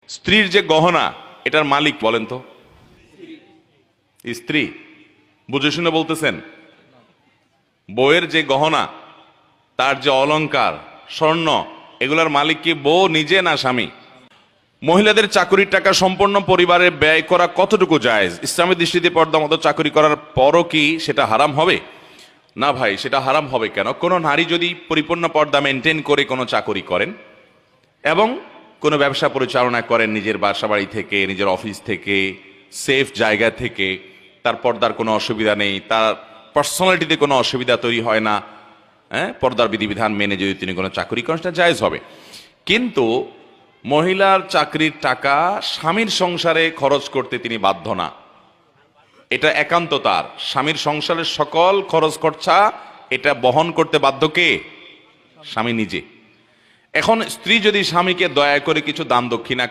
স্ত্রীর যে গহনা এটার মালিক বলেন তো? স্ত্রী। বুঝে শুনে বলতেছেন? বউয়ের যে গহনা, তার যে অলংকার, স্বর্ণ, এগুলার মালিক কি বউ নিজে না স্বামী? মহিলাদের চাকরির টাকা সম্পূর্ণ পরিবারে ব্যয় করা কতটুকু জায়েজ? ইসলামের দৃষ্টিতে পর্দা মতো চাকরি করার পরও কি সেটা হারাম হবে? না ভাই, সেটা হারাম হবে কেন? কোনো নারী যদি পরিপূর্ণ পর্দা মেনটেন করে কোনো চাকরি করেন এবং কোনো ব্যবসা পরিচালনা করেন নিজের বাসা বাড়ি থেকে, নিজের অফিস থেকে, সেফ জায়গা থেকে, তার পর্দার কোনো অসুবিধা নেই, তার পার্সোনালিটিতে কোনো অসুবিধা তৈরি হয় না, হ্যাঁ, পর্দার বিধিবিধান মেনে যদি তিনি কোনো চাকরি করেন সেটা জায়েজ হবে। কিন্তু মহিলার চাকরির টাকা স্বামীর সংসারে খরচ করতে তিনি বাধ্য না। এটা একান্ত তার স্বামীর সংসারের সকল খরচ খরচা এটা বহন করতে বাধ্য কে? স্বামী নিজে। এখন স্ত্রী যদি স্বামীকে দয়া করে কিছু দান দক্ষিণা